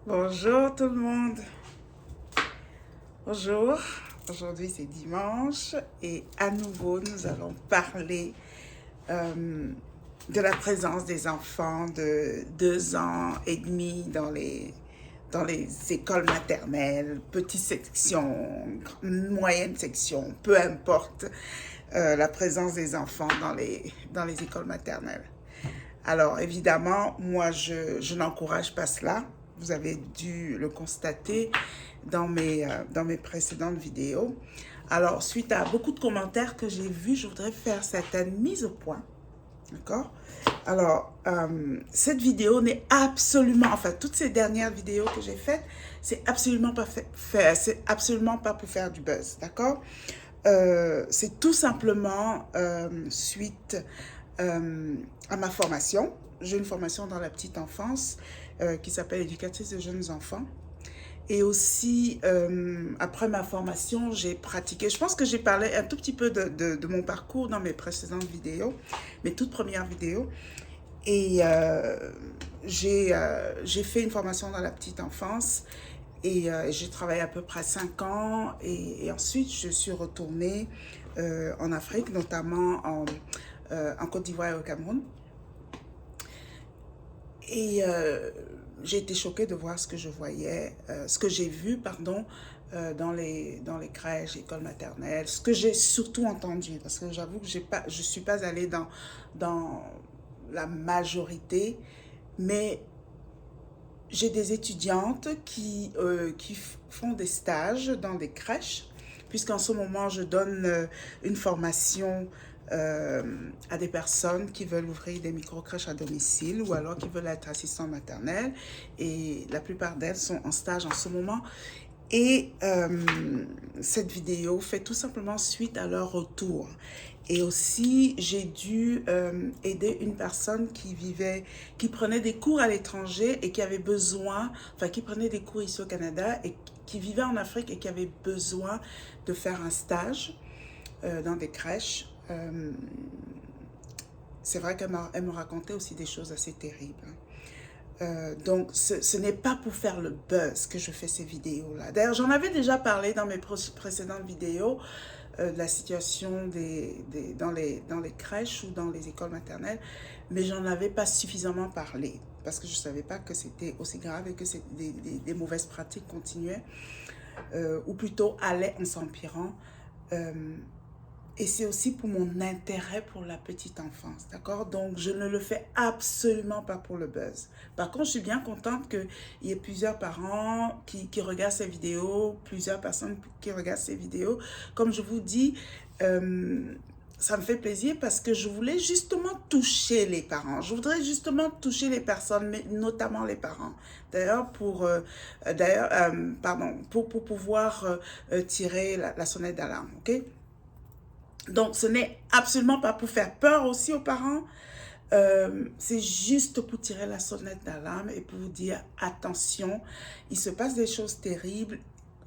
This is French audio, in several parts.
Bonjour tout le monde. Bonjour. Aujourd'hui c'est dimanche et à nouveau nous allons parler euh, de la présence des enfants de 2 ans et demi dans les écoles maternelles, petites sections, moyennes sections, peu importe la présence des enfants dans les écoles maternelles. Alors évidemment, moi je n'encourage pas cela. Vous avez dû le constater dans mes précédentes vidéos. Alors, suite à beaucoup de commentaires que j'ai vus, je voudrais faire certaines mises au point. D'accord? Alors, cette vidéo n'est absolument, enfin, toutes ces dernières vidéos que j'ai faites, c'est absolument pas c'est absolument pas pour faire du buzz. D'accord? C'est tout simplement suite à ma formation. J'ai une formation dans la petite enfance qui s'appelle éducatrice de jeunes enfants. Et aussi, après ma formation, j'ai pratiqué. Je pense que j'ai parlé un tout petit peu de mon parcours dans mes précédentes vidéos, mes toutes premières vidéos. Et j'ai fait une formation dans la petite enfance et j'ai travaillé à peu près 5 ans. Et ensuite, je suis retournée en Afrique, notamment en Côte d'Ivoire et au Cameroun. Et j'ai été choquée de voir ce que je voyais, ce que j'ai vu, pardon, dans les crèches, écoles maternelles, ce que j'ai surtout entendu, parce que j'avoue que je ne suis pas allée dans la majorité, mais j'ai des étudiantes qui font des stages dans des crèches, puisqu'en ce moment, je donne une formation à des personnes qui veulent ouvrir des micro-crèches à domicile ou alors qui veulent être assistants maternels. Et la plupart d'elles sont en stage en ce moment. Et cette vidéo fait tout simplement suite à leur retour. Et aussi, j'ai dû aider une personne qui prenait des cours à l'étranger et qui avait besoin, enfin qui prenait des cours ici au Canada et qui vivait en Afrique et qui avait besoin de faire un stage dans des crèches. C'est vrai qu'elle me racontait aussi des choses assez terribles. Donc, ce n'est pas pour faire le buzz que je fais ces vidéos-là. D'ailleurs, j'en avais déjà parlé dans mes précédentes vidéos de la situation dans les crèches ou dans les écoles maternelles, mais j'en avais pas suffisamment parlé parce que je ne savais pas que c'était aussi grave et que des mauvaises pratiques continuaient, ou plutôt allaient en s'empirant. Euh, et c'est aussi pour mon intérêt pour la petite enfance, d'accord? Donc, je ne le fais absolument pas pour le buzz. Par contre, je suis bien contente qu'il y ait plusieurs parents qui regardent ces vidéos, plusieurs personnes qui regardent ces vidéos. Comme je vous dis, ça me fait plaisir parce que je voulais justement toucher les parents. Je voudrais justement toucher les personnes, mais notamment les parents. D'ailleurs, pour pouvoir tirer la sonnette d'alarme, ok? Donc, ce n'est absolument pas pour faire peur aussi aux parents. C'est juste pour tirer la sonnette d'alarme et pour vous dire attention, il se passe des choses terribles.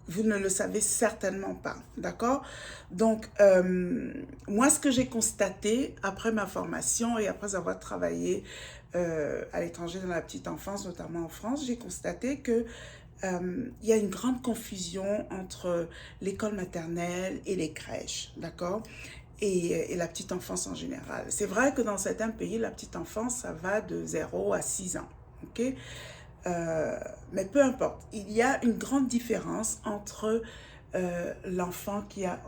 Vous ne le savez certainement pas, d'accord? Donc, moi, ce que j'ai constaté après ma formation et après avoir travaillé à l'étranger dans la petite enfance, notamment en France, j'ai constaté que il y a une grande confusion entre l'école maternelle et les crèches, d'accord? Et la petite enfance en général. C'est vrai que dans certains pays, la petite enfance, ça va de 0 à 6 ans, ok? Mais peu importe, il y a une grande différence entre l'enfant qui a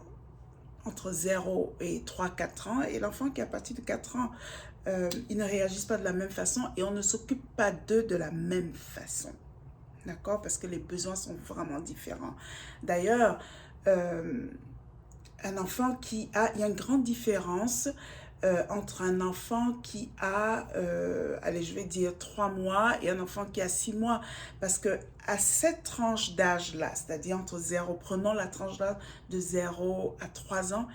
entre 0 et 3 4 ans et l'enfant qui a à partir de 4 ans. Ils ne réagissent pas de la même façon et on ne s'occupe pas d'eux de la même façon. D'accord? Parce que les besoins sont vraiment différents. D'ailleurs, un enfant il y a une grande différence entre un enfant qui a, allez, je vais dire 3 mois et un enfant qui a 6 mois. Parce que à cette tranche d'âge-là, c'est-à-dire entre 0, prenons la tranche d'âge de 0 à 3 ans,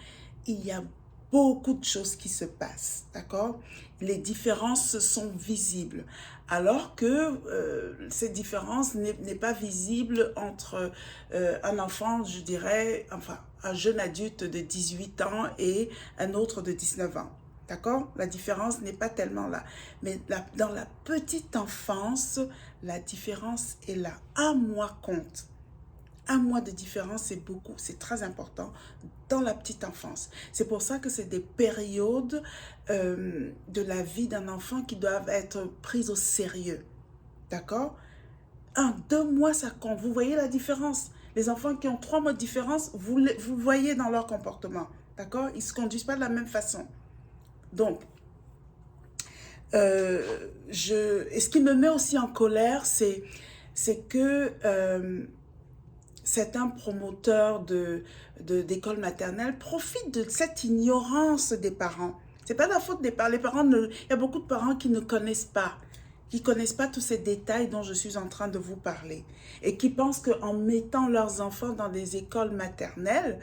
il y a beaucoup de choses qui se passent, d'accord? Les différences sont visibles, alors que cette différence n'est pas visible entre un enfant, je dirais, enfin, un jeune adulte de 18 ans et un autre de 19 ans. D'accord? La différence n'est pas tellement là. Mais dans la petite enfance, La différence est là. Un mois compte. Un mois de différence, c'est beaucoup, c'est très important dans la petite enfance. C'est pour ça que c'est des périodes de la vie d'un enfant qui doivent être prises au sérieux. D'accord? 2 mois, ça compte. Vous voyez la différence? Les enfants qui ont 3 mois de différence, vous voyez dans leur comportement. D'accord? Ils ne se conduisent pas de la même façon. Donc, et ce qui me met aussi en colère, c'est que certains promoteurs d'écoles maternelles profitent de cette ignorance des parents. Ce n'est pas la faute des parents. Il y a beaucoup de parents qui ne connaissent pas, tous ces détails dont je suis en train de vous parler et qui pensent qu'en mettant leurs enfants dans des écoles maternelles,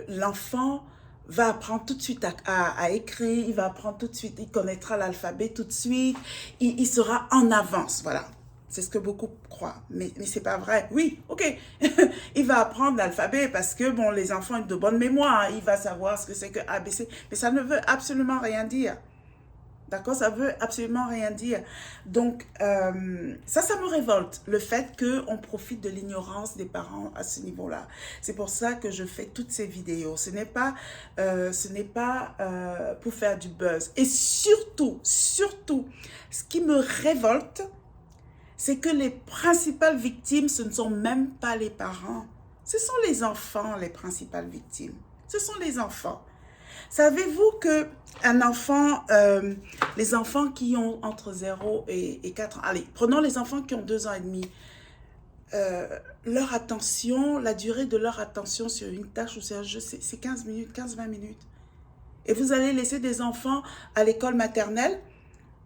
l'enfant va apprendre tout de suite à écrire, il va apprendre tout de suite, il connaîtra l'alphabet tout de suite, il sera en avance, voilà. C'est ce que beaucoup croient, mais c'est pas vrai. Oui, ok, il va apprendre l'alphabet parce que, bon, les enfants ont de bonne mémoire, hein. Il va savoir ce que c'est que ABC, mais ça ne veut absolument rien dire. D'accord? Ça veut absolument rien dire. Donc, ça me révolte, le fait qu'on profite de l'ignorance des parents à ce niveau-là. C'est pour ça que je fais toutes ces vidéos. Ce n'est pas pour faire du buzz. Et surtout, ce qui me révolte, c'est que les principales victimes, ce ne sont même pas les parents. Ce sont les enfants, les principales victimes. Ce sont les enfants. Savez-vous que un enfant, les enfants qui ont entre 0 et 4 ans, allez, prenons les enfants qui ont 2 ans et demi, leur attention, la durée de leur attention sur une tâche ou sur un jeu, c'est 15 minutes, 15-20 minutes. Et vous allez laisser des enfants à l'école maternelle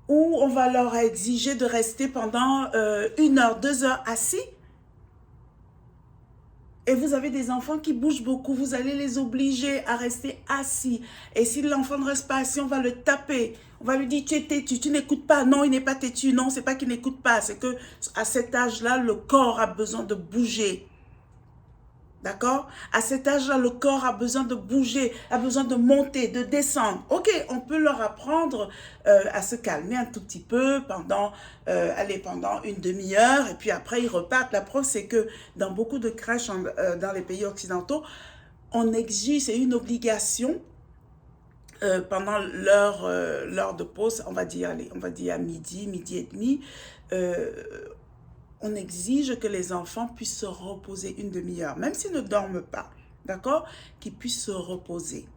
où on va leur exiger de rester pendant 1 heure, 2 heures assis. Et vous avez des enfants qui bougent beaucoup, vous allez les obliger à rester assis. Et si l'enfant ne reste pas assis, on va le taper. On va lui dire, tu es têtu, tu n'écoutes pas. Non, il n'est pas têtu. Non, c'est pas qu'il n'écoute pas. C'est qu'à cet âge-là, le corps a besoin de bouger. D'accord? À cet âge-là, le corps a besoin de bouger, a besoin de monter, de descendre. Ok, on peut leur apprendre à se calmer un tout petit peu pendant une demi-heure et puis après ils repartent. La preuve, c'est que dans beaucoup de crèches dans les pays occidentaux, on exige, c'est une obligation pendant l'heure de pause, on va dire à midi et demi, on exige que les enfants puissent se reposer une demi-heure, même s'ils ne dorment pas, d'accord? Qu'ils puissent se reposer.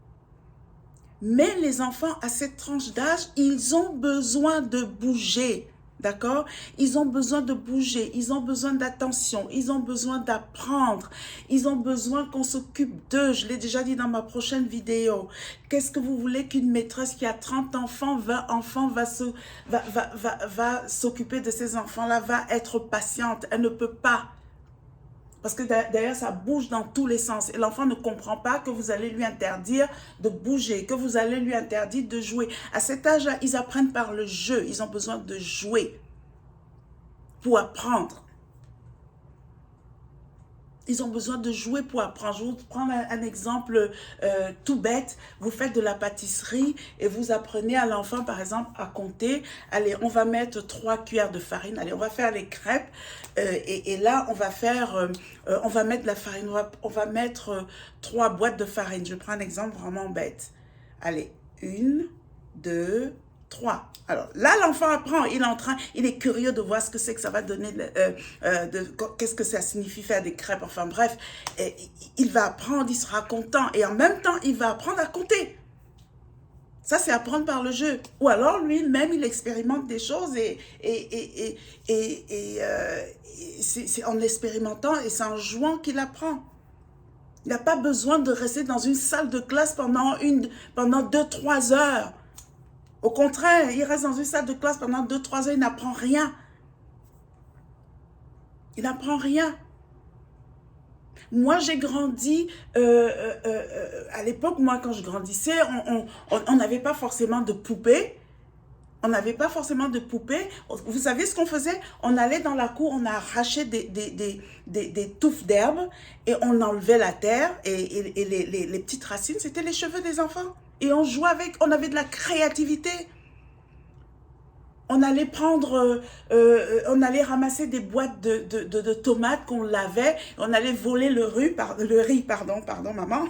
Mais les enfants à cette tranche d'âge, ils ont besoin de bouger, d'accord? Ils ont besoin de bouger, ils ont besoin d'attention, ils ont besoin d'apprendre, ils ont besoin qu'on s'occupe d'eux. Je l'ai déjà dit dans ma prochaine vidéo. Qu'est-ce que vous voulez qu'une maîtresse qui a 30 enfants, 20 enfants va s'occuper de ces enfants-là, va être patiente? Elle ne peut pas. Parce que d'ailleurs, ça bouge dans tous les sens. Et l'enfant ne comprend pas que vous allez lui interdire de bouger, que vous allez lui interdire de jouer. À cet âge-là, ils apprennent par le jeu. Ils ont besoin de jouer pour apprendre. Ils ont besoin de jouer pour apprendre. Je vais vous prendre un exemple tout bête. Vous faites de la pâtisserie et vous apprenez à l'enfant, par exemple, à compter. Allez, on va mettre 3 cuillères de farine. Allez, on va faire les crêpes. Et là, on va mettre de la farine. On va mettre 3 boîtes de farine. Je prends un exemple vraiment bête. Allez, 1, 2, 3. Alors là, l'enfant apprend, il est curieux de voir ce que c'est que ça va donner, qu'est-ce que ça signifie faire des crêpes, enfin bref, il va apprendre, il sera content et en même temps, il va apprendre à compter. Ça, c'est apprendre par le jeu. Ou alors, lui-même, il expérimente des choses c'est en expérimentant et c'est en jouant qu'il apprend. Il n'a pas besoin de rester dans une salle de classe pendant 2-3 heures. Au contraire, il reste dans une salle de classe pendant 2-3 heures, il n'apprend rien. Il n'apprend rien. Moi, j'ai grandi, à l'époque, moi, quand je grandissais, on n'avait pas forcément de poupées. On n'avait pas forcément de poupées. Vous savez ce qu'on faisait? On allait dans la cour, on arrachait des touffes d'herbe et on enlevait la terre et les petites racines, c'était les cheveux des enfants. Et on jouait avec, on avait de la créativité. On allait prendre, on allait ramasser des boîtes de tomates qu'on lavait. On allait voler le riz, pardon, maman.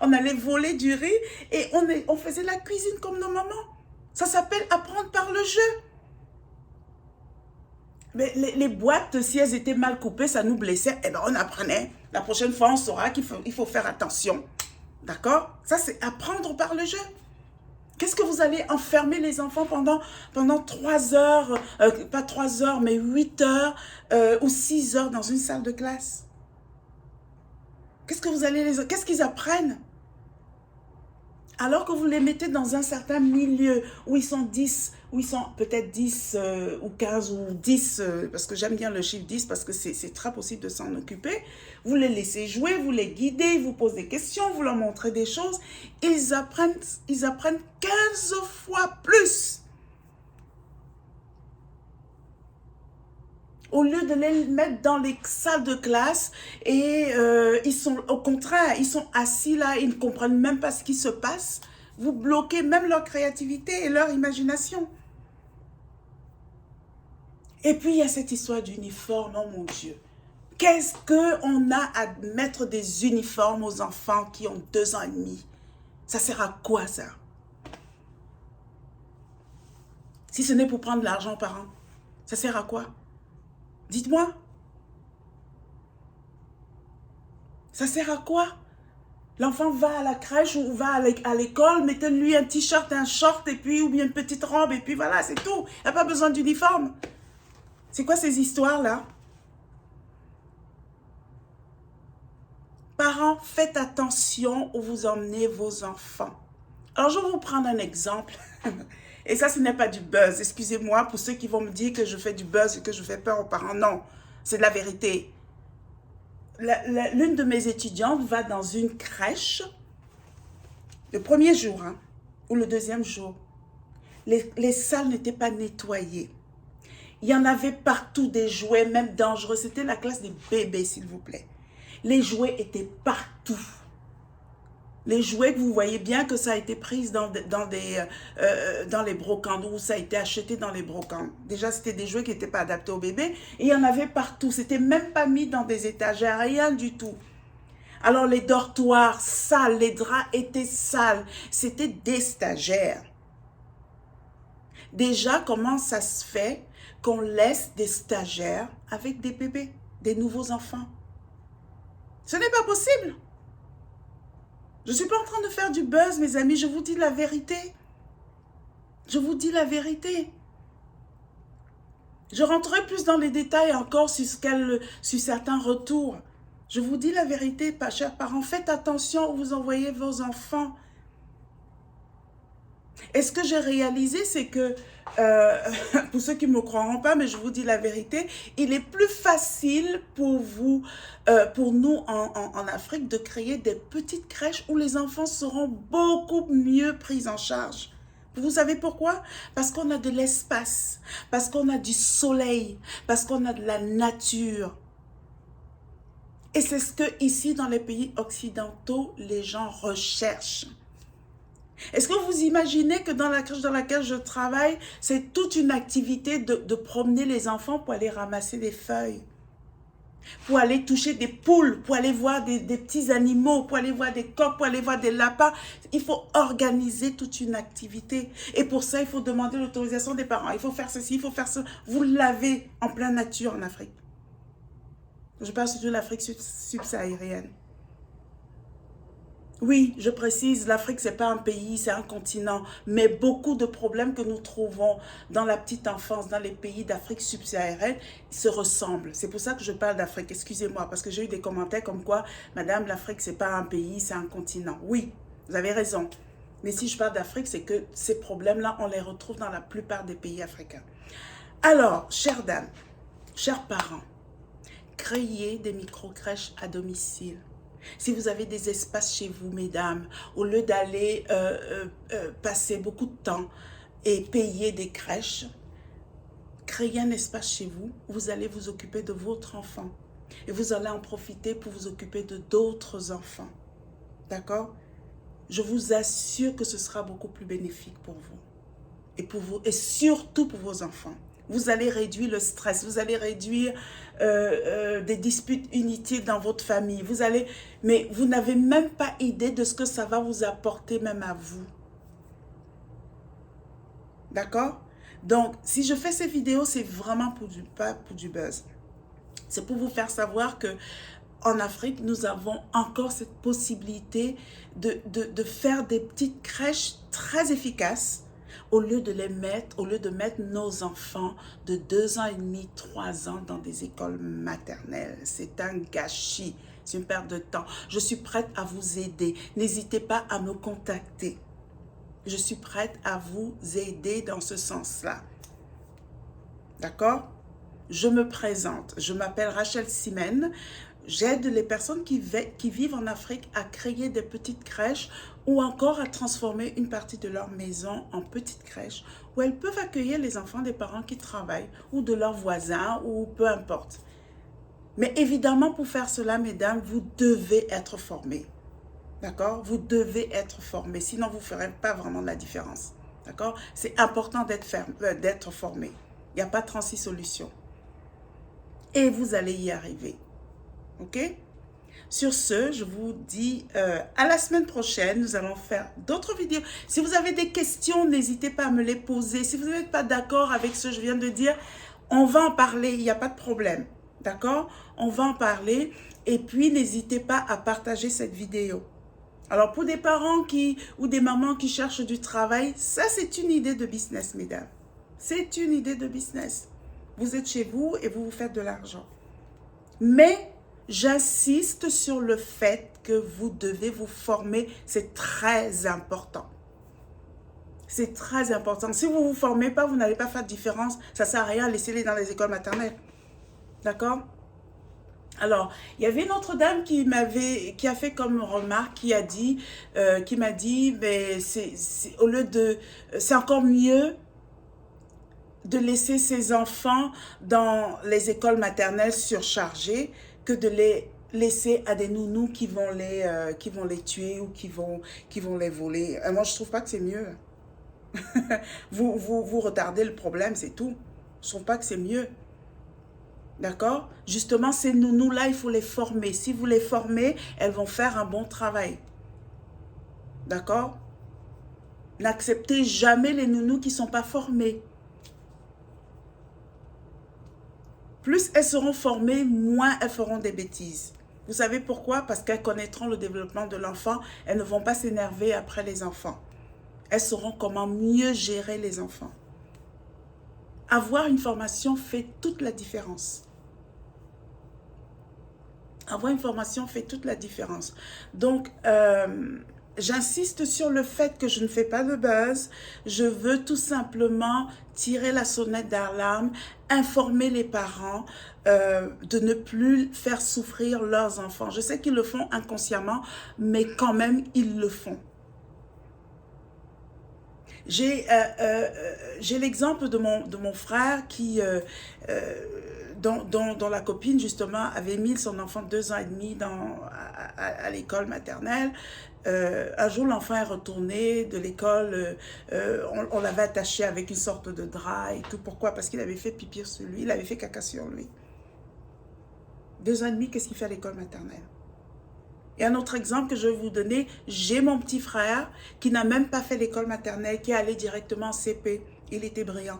On allait voler du riz et on faisait la cuisine comme nos mamans. Ça s'appelle apprendre par le jeu. Mais les boîtes, si elles étaient mal coupées, ça nous blessait. Eh bien, on apprenait. La prochaine fois, on saura qu'il faut faire attention. D'accord? Ça, c'est apprendre par le jeu. Qu'est-ce que vous allez enfermer les enfants pendant 3 heures, pas 3 heures, mais 8 heures ou 6 heures dans une salle de classe? Qu'est-ce qu'ils apprennent? Alors que vous les mettez dans un certain milieu où ils sont 10, où ils sont peut-être 10 ou 15 ou 10, parce que j'aime bien le chiffre 10 parce que c'est très possible de s'en occuper. Vous les laissez jouer, vous les guidez, vous posez des questions, vous leur montrez des choses. Ils apprennent 15 fois plus. Au lieu de les mettre dans les salles de classe et ils sont, au contraire, ils sont assis là, ils ne comprennent même pas ce qui se passe. Vous bloquez même leur créativité et leur imagination. Et puis, il y a cette histoire d'uniforme, oh mon Dieu. Qu'est-ce qu'on a à mettre des uniformes aux enfants qui ont 2 ans et demi? Ça sert à quoi, ça? Si ce n'est pour prendre de l'argent par an, ça sert à quoi? Dites-moi. Ça sert à quoi? L'enfant va à la crèche ou va à l'école, mettez-lui un t-shirt, un short, et puis, ou bien une petite robe, et puis voilà, c'est tout. Il n'y a pas besoin d'uniforme. C'est quoi ces histoires-là? Parents, faites attention où vous emmenez vos enfants. Alors, je vais vous prendre un exemple. Et ça, ce n'est pas du buzz. Excusez-moi pour ceux qui vont me dire que je fais du buzz et que je fais peur aux parents. Non, c'est de la vérité. L'une de mes étudiantes va dans une crèche le premier jour, hein, ou le deuxième jour. Les salles n'étaient pas nettoyées. Il y en avait partout des jouets, même dangereux. C'était la classe des bébés, s'il vous plaît. Les jouets étaient partout. Les jouets, vous voyez bien que ça a été pris dans les brocantes, ou ça a été acheté dans les brocantes. Déjà, c'était des jouets qui n'étaient pas adaptés aux bébés. Et il y en avait partout. C'était même pas mis dans des étagères, rien du tout. Alors, les dortoirs sales, les draps étaient sales. C'était des stagiaires. Déjà, comment ça se fait qu'on laisse des stagiaires avec des bébés, des nouveaux enfants? Ce n'est pas possible. Je ne suis pas en train de faire du buzz, mes amis. Je vous dis la vérité. Je vous dis la vérité. Je rentrerai plus dans les détails encore sur certains retours. Je vous dis la vérité, pas chers parents. Faites attention où vous envoyez vos enfants. Et ce que j'ai réalisé, c'est que, pour ceux qui ne me croiront pas, mais je vous dis la vérité, il est plus facile pour vous, pour nous en Afrique, de créer des petites crèches où les enfants seront beaucoup mieux pris en charge. Vous savez pourquoi? Parce qu'on a de l'espace, parce qu'on a du soleil, parce qu'on a de la nature. Et c'est ce que ici, dans les pays occidentaux, les gens recherchent. Est-ce que vous imaginez que dans la crèche dans laquelle je travaille, c'est toute une activité de promener les enfants pour aller ramasser des feuilles, pour aller toucher des poules, pour aller voir des petits animaux, pour aller voir des coqs, pour aller voir des lapins. Il faut organiser toute une activité. Et pour ça, il faut demander l'autorisation des parents. Il faut faire ceci, il faut faire ça. Vous l'avez en pleine nature en Afrique. Je parle surtout de l'Afrique subsaharienne. Oui, je précise, l'Afrique, ce n'est pas un pays, c'est un continent. Mais beaucoup de problèmes que nous trouvons dans la petite enfance, dans les pays d'Afrique subsaharienne, se ressemblent. C'est pour ça que je parle d'Afrique, excusez-moi, parce que j'ai eu des commentaires comme quoi, Madame, l'Afrique, ce n'est pas un pays, c'est un continent. Oui, vous avez raison. Mais si je parle d'Afrique, c'est que ces problèmes-là, on les retrouve dans la plupart des pays africains. Alors, chères dames, chers parents, créez des micro-crèches à domicile. Si vous avez des espaces chez vous, mesdames, au lieu d'aller passer beaucoup de temps et payer des crèches, créez un espace chez vous où vous allez vous occuper de votre enfant. Et vous allez en profiter pour vous occuper de d'autres enfants. D'accord? Je vous assure que ce sera beaucoup plus bénéfique pour vous. et surtout pour vos enfants. Vous allez réduire le stress, vous allez réduire des disputes inutiles dans votre famille. Mais vous n'avez même pas idée de ce que ça va vous apporter même à vous. D'accord? Donc, si je fais ces vidéos, c'est vraiment pas pour du buzz. C'est pour vous faire savoir que en Afrique, nous avons encore cette possibilité de faire des petites crèches très efficaces au lieu de mettre nos enfants de 2 ans et demi, 3 ans dans des écoles maternelles. C'est un gâchis, c'est une perte de temps. Je suis prête à vous aider. N'hésitez pas à me contacter. Je suis prête à vous aider dans ce sens-là. D'accord? Je me présente. Je m'appelle Rachel Simen. J'aide les personnes qui vivent en Afrique à créer des petites crèches ou encore à transformer une partie de leur maison en petite crèche où elles peuvent accueillir les enfants des parents qui travaillent ou de leurs voisins ou peu importe. Mais évidemment, pour faire cela, mesdames, vous devez être formés. D'accord? Vous devez être formés, sinon vous ne ferez pas vraiment la différence. D'accord? C'est important d'être formé. Il n'y a pas 36 solutions. Et vous allez y arriver. Ok? Sur ce, je vous dis à la semaine prochaine. Nous allons faire d'autres vidéos. Si vous avez des questions, n'hésitez pas à me les poser. Si vous n'êtes pas d'accord avec ce que je viens de dire, on va en parler. Il n'y a pas de problème. D'accord? On va en parler. Et puis, n'hésitez pas à partager cette vidéo. Alors, pour des parents ou des mamans qui cherchent du travail, ça, c'est une idée de business, mesdames. C'est une idée de business. Vous êtes chez vous et vous faites de l'argent. Mais j'insiste sur le fait que vous devez vous former. C'est très important. C'est très important. Si vous ne vous formez pas, vous n'allez pas faire de différence. Ça ne sert à rien, laissez-les dans les écoles maternelles. D'accord? Alors, il y avait une autre dame qui a fait comme remarque, qui m'a dit, mais c'est encore mieux de laisser ses enfants dans les écoles maternelles surchargées que de les laisser à des nounous qui vont les tuer ou qui vont les voler. Moi, je trouve pas que c'est mieux. Vous retardez le problème, c'est tout. Je trouve pas que c'est mieux. D'accord? Justement, ces nounous-là, il faut les former. Si vous les formez, elles vont faire un bon travail. D'accord? N'acceptez jamais les nounous qui ne sont pas formés. Plus elles seront formées, moins elles feront des bêtises. Vous savez pourquoi? Parce qu'elles connaîtront le développement de l'enfant. Elles ne vont pas s'énerver après les enfants. Elles sauront comment mieux gérer les enfants. Avoir une formation fait toute la différence. Avoir une formation fait toute la différence. Donc, j'insiste sur le fait que je ne fais pas de buzz. Je veux tout simplement tirer la sonnette d'alarme, informer les parents de ne plus faire souffrir leurs enfants. Je sais qu'ils le font inconsciemment, mais quand même, ils le font. J'ai l'exemple de mon frère dont la copine, justement, avait mis son enfant de 2 ans et demi à l'école maternelle. Un jour, l'enfant est retourné de l'école. On l'avait attaché avec une sorte de drap et tout. Pourquoi? Parce qu'il avait fait pipi sur lui. Il avait fait caca sur lui. 2 ans et demi, qu'est-ce qu'il fait à l'école maternelle? Et un autre exemple que je vais vous donner, j'ai mon petit frère qui n'a même pas fait l'école maternelle, qui est allé directement en CP. Il était brillant.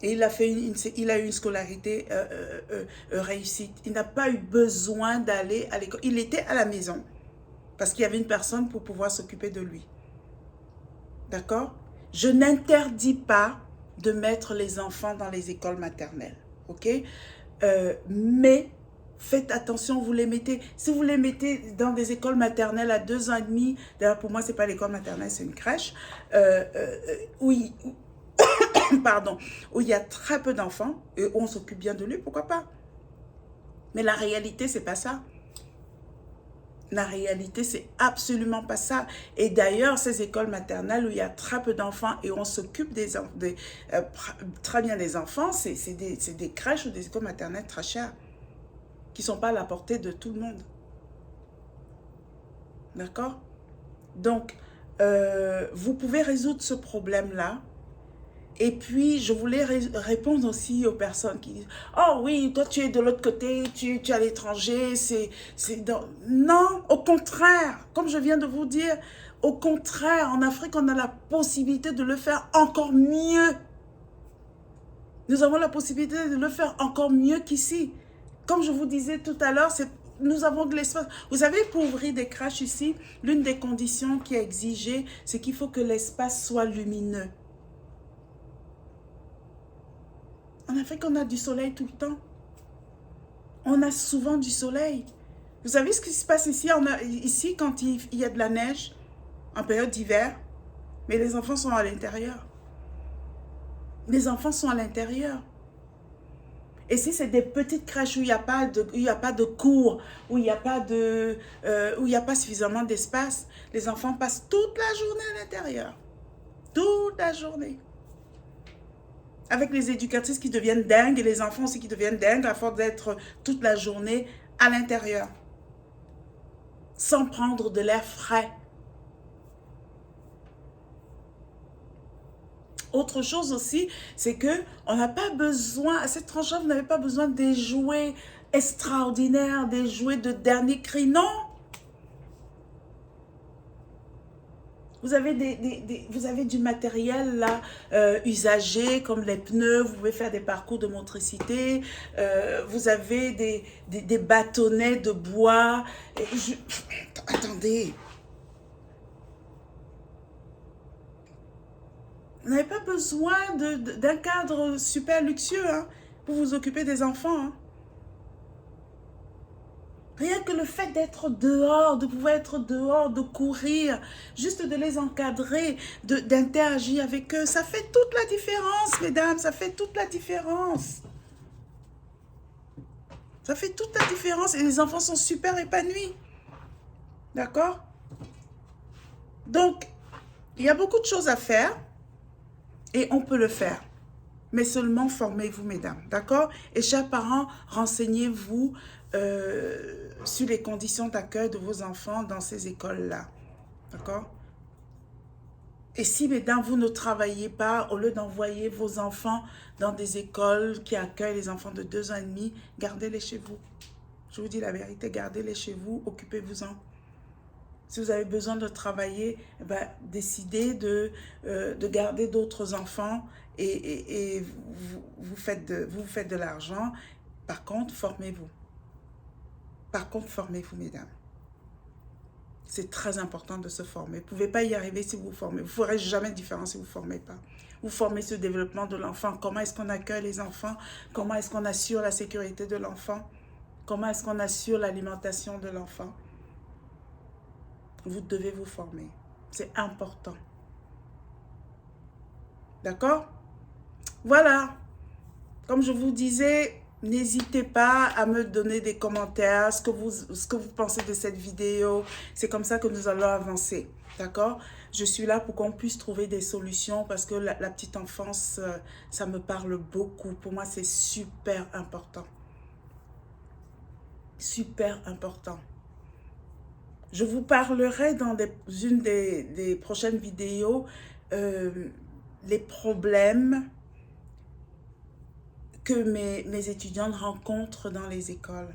Et il a eu une scolarité réussite. Il n'a pas eu besoin d'aller à l'école. Il était à la maison parce qu'il y avait une personne pour pouvoir s'occuper de lui. D'accord? Je n'interdis pas de mettre les enfants dans les écoles maternelles. Ok? Mais faites attention, si vous les mettez dans des écoles maternelles à 2 ans et demi, d'ailleurs pour moi, ce n'est pas l'école maternelle, c'est une crèche, oui. Pardon, où il y a très peu d'enfants et où on s'occupe bien de lui, pourquoi pas? Mais la réalité, c'est pas ça. La réalité, c'est absolument pas ça. Et d'ailleurs, ces écoles maternelles où il y a très peu d'enfants et où on s'occupe très bien des enfants, c'est des crèches ou des écoles maternelles très chères qui ne sont pas à la portée de tout le monde. D'accord? Donc, vous pouvez résoudre ce problème-là Et puis, je voulais répondre aussi aux personnes qui disent, oh oui, toi tu es de l'autre côté, tu es à l'étranger, Non, au contraire, comme je viens de vous dire, au contraire, en Afrique, on a la possibilité de le faire encore mieux. Nous avons la possibilité de le faire encore mieux qu'ici. Comme je vous disais tout à l'heure, nous avons de l'espace. Vous savez, pour ouvrir des crèches ici, l'une des conditions qui est exigée, c'est qu'il faut que l'espace soit lumineux. En Afrique, on a du soleil tout le temps. On a souvent du soleil. Vous savez ce qui se passe ici, ici quand il y a de la neige, en période d'hiver, mais les enfants sont à l'intérieur. Les enfants sont à l'intérieur. Et si c'est des petites crèches où il n'y a pas de cours, où il n'y a pas suffisamment d'espace, les enfants passent toute la journée à l'intérieur. Toute la journée. Avec les éducatrices qui deviennent dingues et les enfants aussi qui deviennent dingues à force d'être toute la journée à l'intérieur. Sans prendre de l'air frais. Autre chose aussi, c'est que on n'a pas besoin, à cette tranche-là, vous n'avez pas besoin des jouets extraordinaires, des jouets de dernier cri, non. Vous avez, vous avez du matériel là, usagé, comme les pneus, vous pouvez faire des parcours de motricité, vous avez des bâtonnets de bois. Attendez. Vous n'avez pas besoin d'un cadre super luxueux hein, pour vous occuper des enfants. Hein. Rien que le fait d'être dehors, de pouvoir être dehors, de courir, juste de les encadrer, d'interagir avec eux, ça fait toute la différence, mesdames, ça fait toute la différence. Ça fait toute la différence et les enfants sont super épanouis. D'accord? Donc, il y a beaucoup de choses à faire et on peut le faire. Mais seulement formez-vous, mesdames, d'accord? Et chers parents, renseignez-vous sur les conditions d'accueil de vos enfants dans ces écoles-là, d'accord? Et si, mesdames, vous ne travaillez pas, au lieu d'envoyer vos enfants dans des écoles qui accueillent les enfants de 2 ans et demi, gardez-les chez vous. Je vous dis la vérité, gardez-les chez vous, occupez-vous-en. Si vous avez besoin de travailler, ben, décidez de garder d'autres enfants et vous faites de l'argent. Par contre, formez-vous. Par contre, formez-vous, mesdames. C'est très important de se former. Vous ne pouvez pas y arriver si vous vous formez. Vous ne ferez jamais de différence si vous ne vous formez pas. Vous formez sur le développement de l'enfant. Comment est-ce qu'on accueille les enfants? Comment est-ce qu'on assure la sécurité de l'enfant? Comment est-ce qu'on assure l'alimentation de l'enfant? Vous devez vous former. C'est important. D'accord? Voilà. Comme je vous disais, n'hésitez pas à me donner des commentaires, ce que vous pensez de cette vidéo. C'est comme ça que nous allons avancer. D'accord? Je suis là pour qu'on puisse trouver des solutions parce que la petite enfance, ça me parle beaucoup. Pour moi, c'est super important. Super important. Je vous parlerai dans une des prochaines vidéos les problèmes que mes étudiantes rencontrent dans les écoles.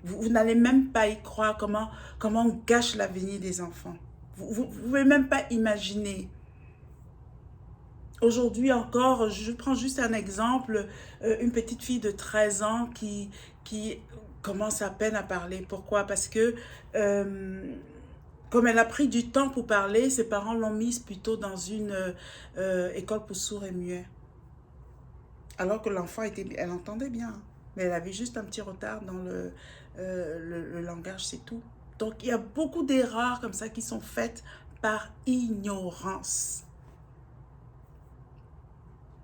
Vous n'allez même pas y croire comment on gâche l'avenir des enfants. Vous ne pouvez même pas imaginer. Aujourd'hui encore, je prends juste un exemple, une petite fille de 13 ans qui commence à peine à parler. Pourquoi? Parce que comme elle a pris du temps pour parler, ses parents l'ont mise plutôt dans une école pour sourds et muets. Alors que l'enfant, elle entendait bien, mais elle avait juste un petit retard dans le langage, c'est tout. Donc, il y a beaucoup d'erreurs comme ça qui sont faites par ignorance.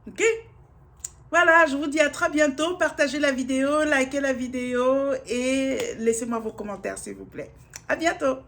Ok? Voilà, je vous dis à très bientôt. Partagez la vidéo, likez la vidéo et laissez-moi vos commentaires, s'il vous plaît. À bientôt.